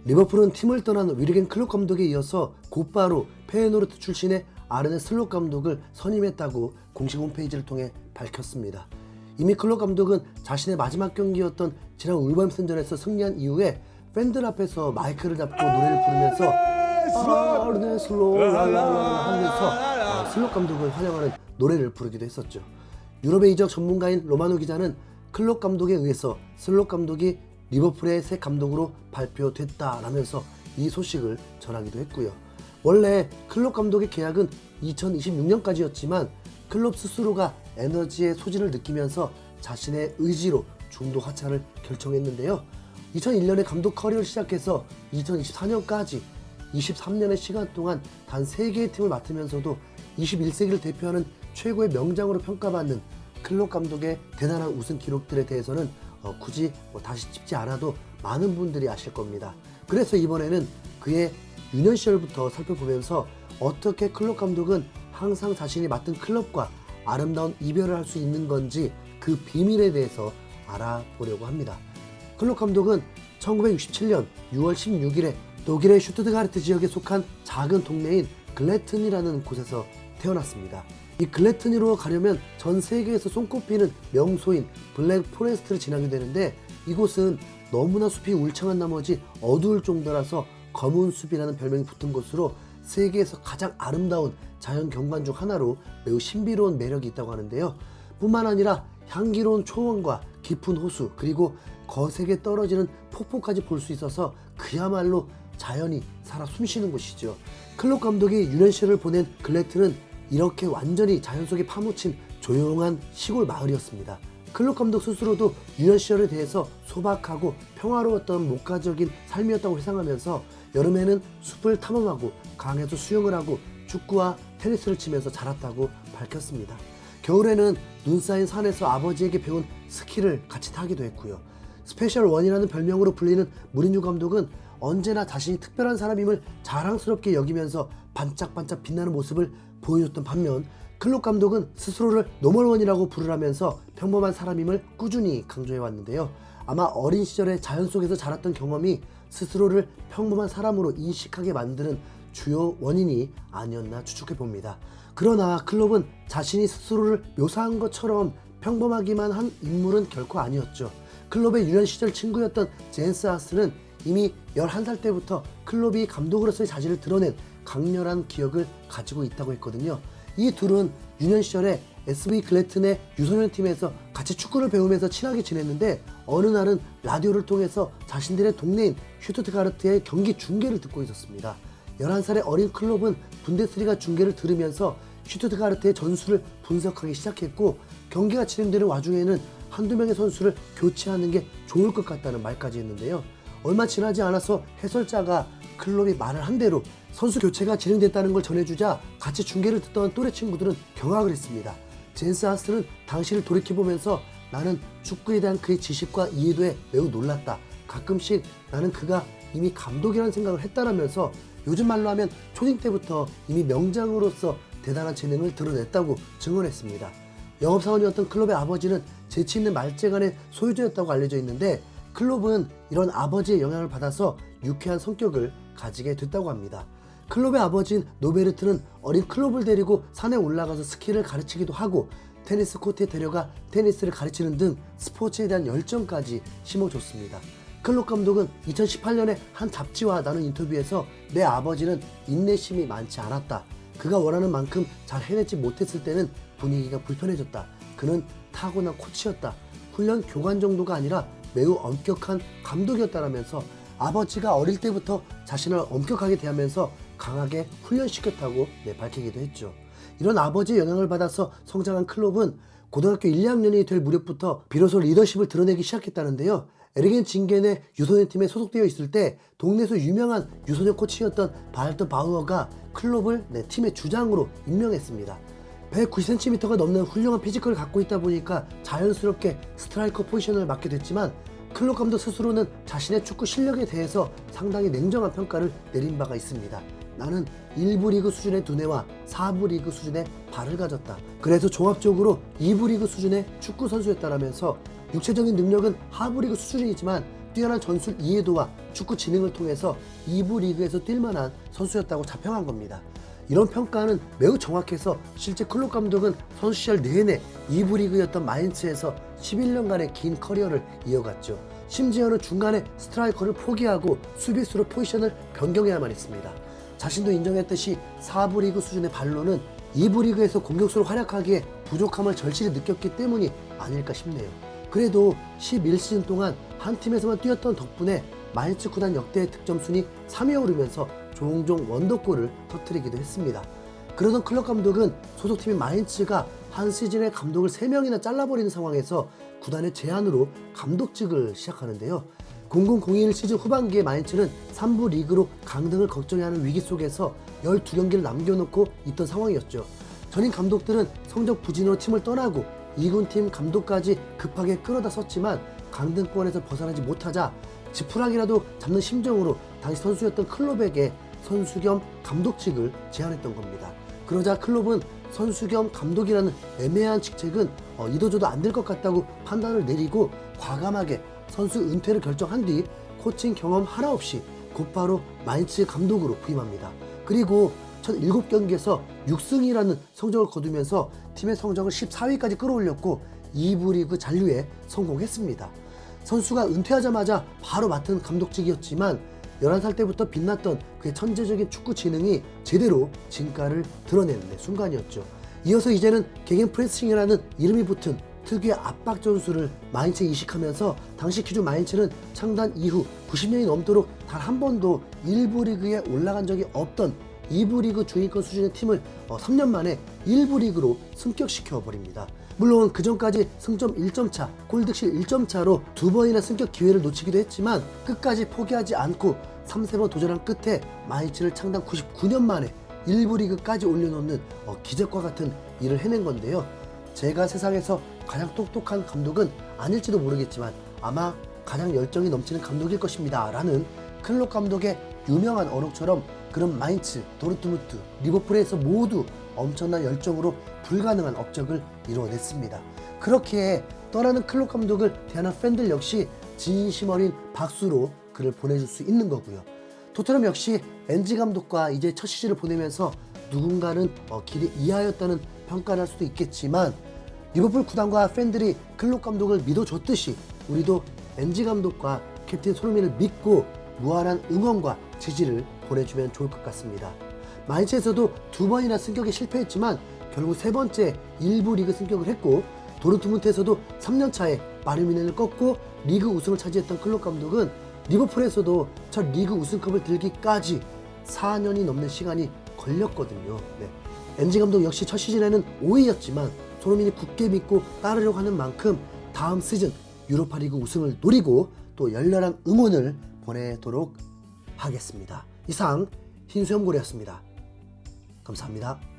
리버풀은 팀을 떠난 위르겐 클롭 감독에 이어서 곧바로 페예노르트 출신의 아르네 슬롯 감독을 선임했다고 공식 홈페이지를 통해 밝혔습니다. 이미 클롭 감독은 자신의 마지막 경기였던 지난 울버햄튼전에서 승리한 이후에 팬들 앞에서 마이크를 잡고 노래를 부르면서 아르네 슬롯 하면서 슬롯 감독을 환영하는 노래를 부르기도 했었죠. 유럽의 이적 전문가인 로마노 기자는 클롭 감독에 의해서 슬롯 감독이 리버풀의 새 감독으로 발표됐다라면서 이 소식을 전하기도 했고요. 원래 클롭 감독의 계약은 2026년까지였지만 클롭 스스로가 에너지의 소진을 느끼면서 자신의 의지로 중도 하차를 결정했는데요. 2001년에 감독 커리어를 시작해서 2024년까지 23년의 시간 동안 단 3개의 팀을 맡으면서도 21세기를 대표하는 최고의 명장으로 평가받는 클롭 감독의 대단한 우승 기록들에 대해서는 굳이 다시 짚지 않아도 많은 분들이 아실 겁니다. 그래서 이번에는 그의 유년 시절부터 살펴보면서 어떻게 클롭 감독은 항상 자신이 맡은 클럽과 아름다운 이별을 할 수 있는 건지 그 비밀에 대해서 알아보려고 합니다. 클롭 감독은 1967년 6월 16일에 독일의 슈투트가르트 지역에 속한 작은 동네인 글래튼이라는 곳에서 태어났습니다. 이 글래튼으로 가려면 전 세계에서 손꼽히는 명소인 블랙 포레스트를 지나게 되는데 이곳은 너무나 숲이 울창한 나머지 어두울 정도라서 검은 숲이라는 별명이 붙은 곳으로 세계에서 가장 아름다운 자연 경관 중 하나로 매우 신비로운 매력이 있다고 하는데요. 뿐만 아니라 향기로운 초원과 깊은 호수 그리고 거세게 떨어지는 폭포까지 볼 수 있어서 그야말로 자연이 살아 숨쉬는 곳이죠. 클롭 감독이 유년 시절을 보낸 글래튼은 이렇게 완전히 자연 속에 파묻힌 조용한 시골 마을이었습니다. 클롭 감독 스스로도 유년 시절에 대해서 소박하고 평화로웠던 목가적인 삶이었다고 회상하면서 여름에는 숲을 탐험하고 강에서 수영을 하고 축구와 테니스를 치면서 자랐다고 밝혔습니다. 겨울에는 눈 쌓인 산에서 아버지에게 배운 스키를 같이 타기도 했고요. 스페셜 원이라는 별명으로 불리는 무리뉴 감독은 언제나 자신이 특별한 사람임을 자랑스럽게 여기면서 반짝반짝 빛나는 모습을 보여줬던 반면 클롭 감독은 스스로를 노멀원이라고 부르라면서 평범한 사람임을 꾸준히 강조해왔는데요. 아마 어린 시절에 자연 속에서 자랐던 경험이 스스로를 평범한 사람으로 인식하게 만드는 주요 원인이 아니었나 추측해봅니다. 그러나 클롭은 자신이 스스로를 묘사한 것처럼 평범하기만 한 인물은 결코 아니었죠. 클롭의 유년 시절 친구였던 제임스 하스는 이미 11살 때부터 클롭이 감독으로서의 자질을 드러낸 강렬한 기억을 가지고 있다고 했거든요. 이 둘은 유년 시절에 SV 글래튼의 유소년 팀에서 같이 축구를 배우면서 친하게 지냈는데 어느 날은 라디오를 통해서 자신들의 동네인 슈투트가르트의 경기 중계를 듣고 있었습니다. 11살의 어린 클롭은 분데스리가 중계를 들으면서 슈투트가르트의 전술을 분석하기 시작했고 경기가 진행되는 와중에는 한두 명의 선수를 교체하는 게 좋을 것 같다는 말까지 했는데요. 얼마 지나지 않아서 해설자가 클롭이 말을 한 대로 선수 교체가 진행됐다는 걸 전해주자 같이 중계를 듣던 또래 친구들은 경악을 했습니다. 제임스 하스는 당시를 돌이켜보면서 나는 축구에 대한 그의 지식과 이해도에 매우 놀랐다. 가끔씩 나는 그가 이미 감독이라는 생각을 했다라면서 요즘 말로 하면 초딩 때부터 이미 명장으로서 대단한 재능을 드러냈다고 증언했습니다. 영업사원이었던 클롭의 아버지는 재치있는 말재간의 소유자였다고 알려져 있는데 클롭은 이런 아버지의 영향을 받아서 유쾌한 성격을 가지게 됐다고 합니다. 클롭의 아버지인 노베르트는 어린 클롭을 데리고 산에 올라가서 스키를 가르치기도 하고 테니스 코트에 데려가 테니스를 가르치는 등 스포츠에 대한 열정까지 심어줬습니다. 클롭 감독은 2018년에 한 잡지와 나눈 인터뷰에서 내 아버지는 인내심이 많지 않았다. 그가 원하는 만큼 잘 해내지 못했을 때는 분위기가 불편해졌다. 그는 타고난 코치였다. 훈련 교관 정도가 아니라 매우 엄격한 감독이었다라면서 아버지가 어릴 때부터 자신을 엄격하게 대하면서 강하게 훈련시켰다고 밝히기도 했죠. 이런 아버지의 영향을 받아서 성장한 클롭은 고등학교 1, 2학년이 될 무렵부터 비로소 리더십을 드러내기 시작했다는데요. 에르겐 징겐의 유소년 팀에 소속되어 있을 때 동네에서 유명한 유소년 코치였던 발터 바우어가 클롭을 팀의 주장으로 임명했습니다. 190cm가 넘는 훌륭한 피지컬을 갖고 있다 보니까 자연스럽게 스트라이커 포지션을 맡게 됐지만 클롭 감독 스스로는 자신의 축구 실력에 대해서 상당히 냉정한 평가를 내린 바가 있습니다. 나는 1부 리그 수준의 두뇌와 4부 리그 수준의 발을 가졌다. 그래서 종합적으로 2부 리그 수준의 축구 선수였다라면서 육체적인 능력은 하부 리그 수준이지만 뛰어난 전술 이해도와 축구 지능을 통해서 2부 리그에서 뛸 만한 선수였다고 자평한 겁니다. 이런 평가는 매우 정확해서 실제 클롭 감독은 선수 시절 내내 2부 리그였던 마인츠에서 11년간의 긴 커리어를 이어갔죠. 심지어는 중간에 스트라이커를 포기하고 수비수로 포지션을 변경해야만 했습니다. 자신도 인정했듯이 4부 리그 수준의 발로는 2부 리그에서 공격수로 활약하기에 부족함을 절실히 느꼈기 때문이 아닐까 싶네요. 그래도 11시즌 동안 한 팀에서만 뛰었던 덕분에 마인츠 구단 역대 득점 순위 3위에 오르면서 종종 원더골을 터뜨리기도 했습니다. 그러던 클럽 감독은 소속팀인 마인츠가 한 시즌에 감독을 3명이나 잘라버리는 상황에서 구단의 제안으로 감독직을 시작하는데요. 00-01 시즌 후반기에 마인츠는 3부 리그로 강등을 걱정해야 하는 위기 속에서 12경기를 남겨놓고 있던 상황이었죠. 전임 감독들은 성적 부진으로 팀을 떠나고 2군 팀 감독까지 급하게 끌어다 썼지만 강등권에서 벗어나지 못하자 지푸라기라도 잡는 심정으로 당시 선수였던 클롭에게 선수 겸 감독직을 제안했던 겁니다. 그러자 클롭은 선수 겸 감독이라는 애매한 직책은 이도저도 안 될 것 같다고 판단을 내리고 과감하게 선수 은퇴를 결정한 뒤 코칭 경험 하나 없이 곧바로 마인츠 감독으로 부임합니다. 그리고 첫 7경기에서 6승이라는 성적을 거두면서 팀의 성적을 14위까지 끌어올렸고 2부 리그 잔류에 성공했습니다. 선수가 은퇴하자마자 바로 맡은 감독직이었지만 11살 때부터 빛났던 그의 천재적인 축구 지능이 제대로 진가를 드러내는 순간이었죠. 이어서 이제는 개겐 프레싱이라는 이름이 붙은 특유의 압박 전술을 마인츠에 이식하면서 당시 기준 마인츠는 창단 이후 90년이 넘도록 단 한 번도 1부 리그에 올라간 적이 없던 2부 리그 중위권 수준의 팀을 3년 만에 1부 리그로 승격시켜 버립니다. 물론 그 전까지 승점 1점 차, 골득실 1점 차로 2번이나 승격 기회를 놓치기도 했지만 끝까지 포기하지 않고 3-4번 도전한 끝에 마인츠를 창단 99년 만에 1부 리그까지 올려놓는 기적과 같은 일을 해낸 건데요. 제가 세상에서 가장 똑똑한 감독은 아닐지도 모르겠지만 아마 가장 열정이 넘치는 감독일 것입니다 라는 클롭 감독의 유명한 언어처럼 그런 마인츠, 도르트문트, 리버풀에서 모두 엄청난 열정으로 불가능한 업적을 이루어냈습니다. 그렇게 떠나는 클롭 감독을 대하는 팬들 역시 진심 어린 박수로 그를 보내줄 수 있는 거고요. 토트넘 역시 엔지 감독과 이제 첫 시즌을 보내면서 누군가는 길이 이하였다는 평가를 할 수도 있겠지만 리버풀 구단과 팬들이 클롭 감독을 믿어줬듯이 우리도 엔지 감독과 캡틴 손흥민을 믿고 무한한 응원과 지지를 보내주면 좋을 것 같습니다. 마인츠에서도 2번이나 승격에 실패했지만 결국 3번째 1부 리그 승격을 했고 도르트문트에서도 3년차에 바이에른 꺾고 리그 우승을 차지했던 클롭 감독은 리버풀에서도 첫 리그 우승컵을 들기까지 4년이 넘는 시간이 걸렸거든요. 엔지 감독 역시 첫 시즌에는 5위였지만 손흥민이 굳게 믿고 따르려고 하는 만큼 다음 시즌 유로파리그 우승을 노리고 또 열렬한 응원을 보내도록 하겠습니다. 이상 흰수염고래였습니다. 감사합니다.